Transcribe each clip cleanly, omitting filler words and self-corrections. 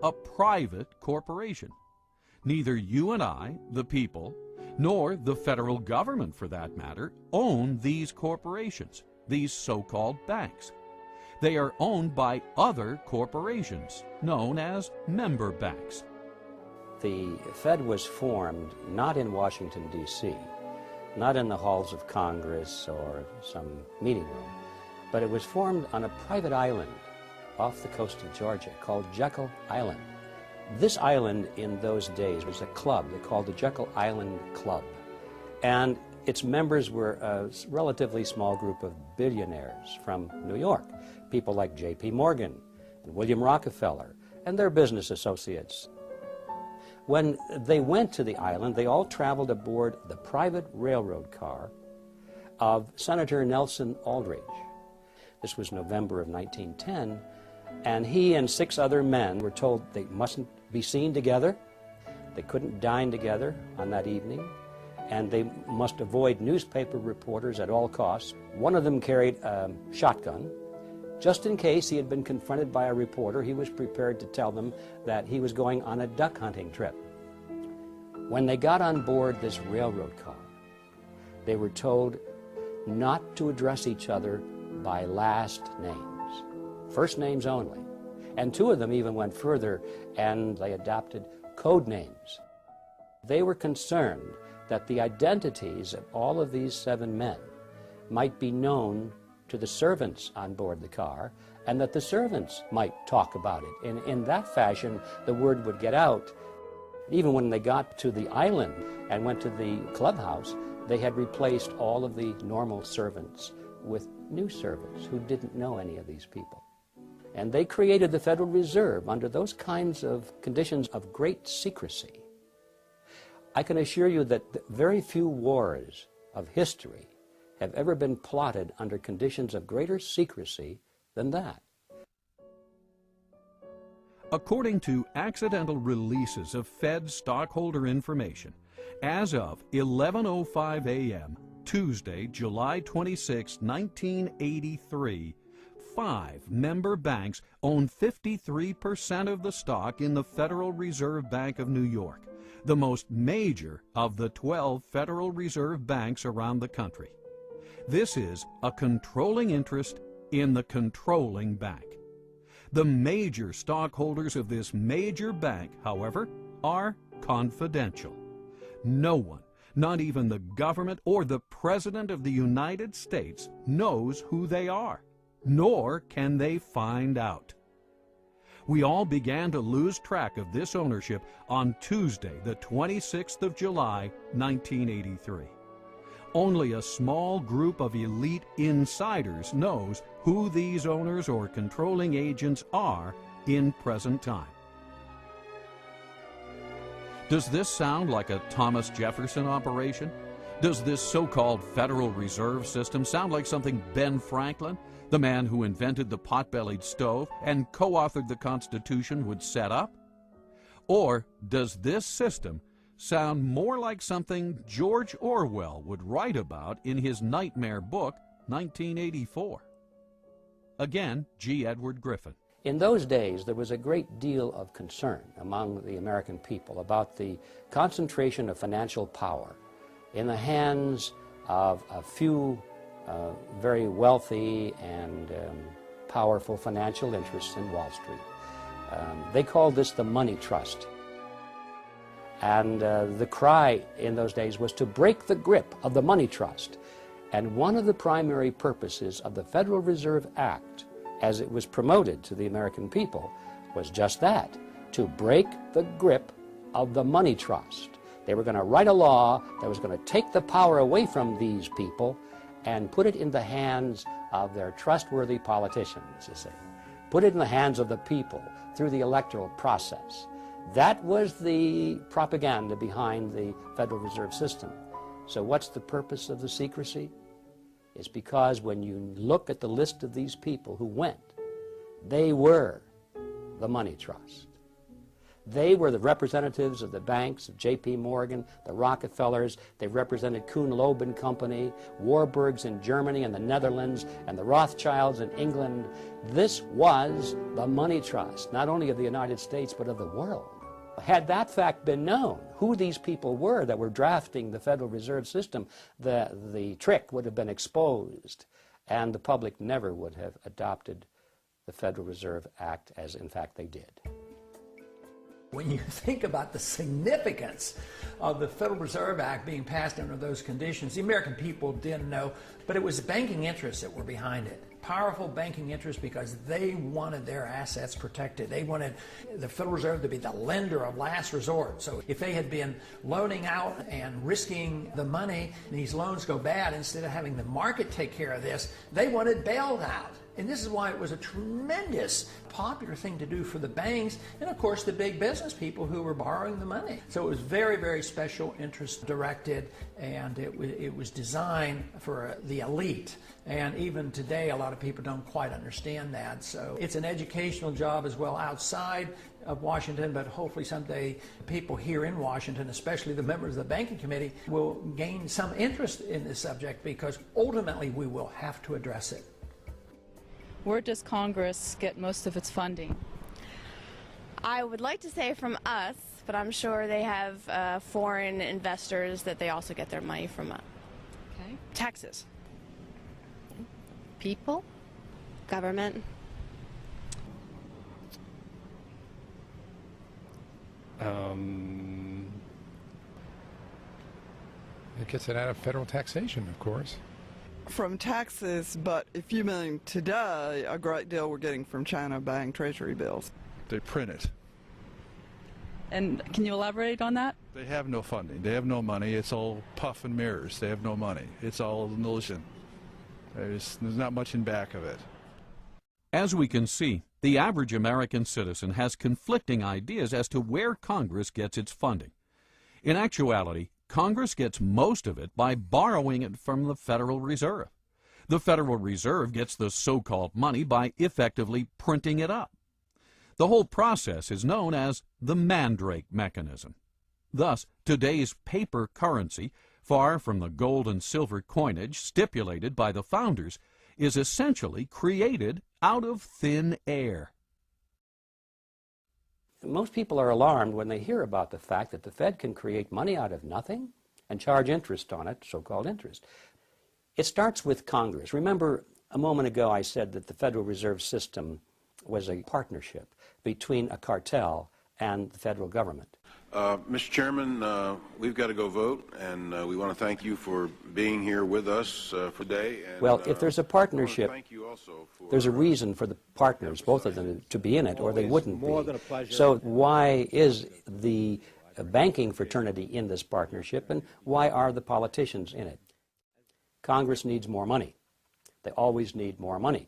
a private corporation. Neither you and I, the people, nor the federal government for that matter, own these corporations, these so-called banks. They are owned by other corporations, known as member banks. The Fed was formed not in Washington, D.C., not in the halls of Congress or some meeting room, but it was formed on a private island off the coast of Georgia called Jekyll Island. This island in those days was a club they called the Jekyll Island Club, and its members were a relatively small group of billionaires from New York, people like J.P. Morgan and William Rockefeller and their business associates. When they went to the island, they all traveled aboard the private railroad car of Senator Nelson Aldrich. This was November of 1910, and he and 6 other men were told they mustn't be seen together, they couldn't dine together on that evening, and they must avoid newspaper reporters at all costs. One of them carried a shotgun. Just in case he had been confronted by a reporter, he was prepared to tell them that he was going on a duck hunting trip. When they got on board this railroad car, they were told not to address each other by last names, first names only. And 2 of them even went further, and they adopted code names. They were concerned that the identities of all of these 7 men might be known to the servants on board the car, and that the servants might talk about it. And in that fashion, the word would get out. Even when they got to the island and went to the clubhouse, they had replaced all of the normal servants with new servants who didn't know any of these people. And they created the Federal Reserve under those kinds of conditions of great secrecy. I can assure you that very few wars of history have ever been plotted under conditions of greater secrecy than that. According to accidental releases of Fed stockholder information, as of 11:05 a.m., Tuesday, July 26, 1983, 5 member banks own 53% of the stock in the Federal Reserve Bank of New York, the most major of the 12 Federal Reserve banks around the country. This is a controlling interest in the controlling bank. The major stockholders of this major bank, however, are confidential. No one, not even the government or the President of the United States, knows who they are, nor can they find out. We all began to lose track of this ownership on Tuesday, the 26th of July, 1983. Only a small group of elite insiders knows who these owners or controlling agents are in present time. Does this sound like a Thomas Jefferson operation? Does this so-called Federal Reserve System sound like something Ben Franklin, the man who invented the pot-bellied stove and co-authored the Constitution, would set up? Or does this system sound more like something George Orwell would write about in his nightmare book, 1984? Again, G. Edward Griffin. In those days, there was a great deal of concern among the American people about the concentration of financial power in the hands of a few very wealthy and powerful financial interests in Wall Street. They called this the money trust. And the cry in those days was to break the grip of the money trust. And one of the primary purposes of the Federal Reserve Act, as it was promoted to the American people, was just that, to break the grip of the money trust. They were going to write a law that was going to take the power away from these people and put it in the hands of their trustworthy politicians, you see. Put it in the hands of the people through the electoral process. That was the propaganda behind the Federal Reserve System. So what's the purpose of the secrecy? It's because when you look at the list of these people who went, they were the money trust. They were the representatives of the banks, of J.P. Morgan, the Rockefellers. They represented Kuhn-Loeb and Company, Warburgs in Germany and the Netherlands, and the Rothschilds in England. This was the money trust, not only of the United States, but of the world. Had that fact been known, who these people were that were drafting the Federal Reserve System, the trick would have been exposed, and the public never would have adopted the Federal Reserve Act as, in fact, they did. When you think about the significance of the Federal Reserve Act being passed under those conditions, the American people didn't know, but it was banking interests that were behind it. Powerful banking interests, because they wanted their assets protected. They wanted the Federal Reserve to be the lender of last resort. So if they had been loaning out and risking the money, and these loans go bad, instead of having the market take care of this, they wanted bailed out. And this is why it was a tremendous popular thing to do for the banks and, of course, the big business people who were borrowing the money. So it was very, very special interest directed, and it was designed for the elite. And even today, a lot of people don't quite understand that. So it's an educational job as well outside of Washington, but hopefully someday people here in Washington, especially the members of the Banking Committee, will gain some interest in this subject, because ultimately we will have to address it. Where does Congress get most of its funding? I would like to say from us, but I'm sure they have foreign investors that they also get their money from. Okay. Taxes. People? Government. It gets it out of federal taxation, of course. From taxes, but if you mean today, a great deal we're getting from China buying treasury bills. They print it. And can you elaborate on that? They have no funding. They have no money. It's all puff and mirrors. They have no money. It's all an illusion. There's not much in back of it. As we can see, the average American citizen has conflicting ideas as to where Congress gets its funding. In actuality, Congress gets most of it by borrowing it from the Federal Reserve. The Federal Reserve gets the so-called money by effectively printing it up. The whole process is known as the Mandrake mechanism. Thus, today's paper currency, far from the gold and silver coinage stipulated by the founders, is essentially created out of thin air. Most people are alarmed when they hear about the fact that the Fed can create money out of nothing and charge interest on it, so-called interest. It starts with Congress. Remember, a moment ago I said that the Federal Reserve System was a partnership between a cartel and the federal government. Mr. Chairman, we've got to go vote, and we want to thank you for being here with us for today. And, well, if there's a partnership, thank you also for, there's a reason for the partners, both of them, to be in it, or they wouldn't be. So why is the banking fraternity in this partnership, and why are the politicians in it? Congress needs more money. They always need more money.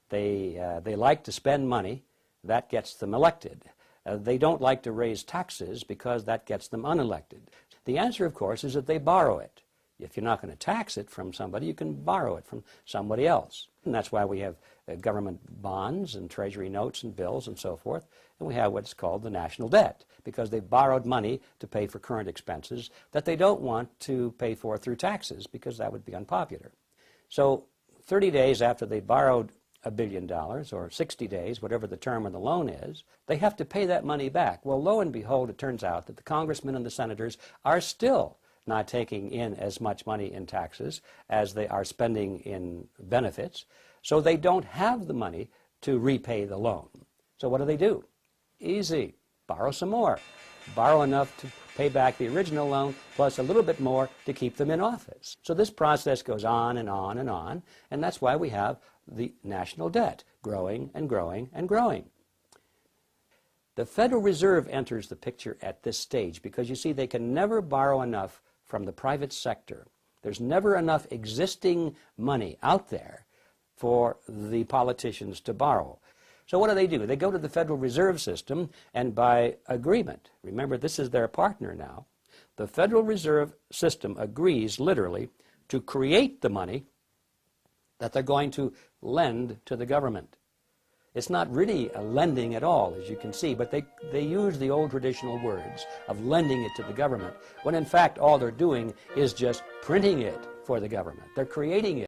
They like to spend money. That gets them elected. They don't like to raise taxes because that gets them unelected. The answer, of course, is that they borrow it. If you're not going to tax it from somebody, you can borrow it from somebody else. And that's why we have government bonds and treasury notes and bills and so forth. And we have what's called the national debt, because they borrowed money to pay for current expenses that they don't want to pay for through taxes, because that would be unpopular. So 30 days after they borrowed $1 billion, or 60 days, whatever the term of the loan is, they have to pay that money back. Well, lo and behold, it turns out that the congressmen and the senators are still not taking in as much money in taxes as they are spending in benefits, so they don't have the money to repay the loan. So what do? Easy. Borrow some more. Borrow enough to pay back the original loan, plus a little bit more to keep them in office. So this process goes on and on and on, and that's why we have the national debt growing and growing and growing. The Federal Reserve enters the picture at this stage because, you see, they can never borrow enough from the private sector. There's never enough existing money out there for the politicians to borrow. So what do? They go to the Federal Reserve System, and by agreement, remember this is their partner now, the Federal Reserve System agrees literally to create the money that they're going to lend to the government. It's not really a lending at all, as you can see, but they use the old traditional words of lending it to the government, when in fact all they're doing is just printing it for the government. They're creating it.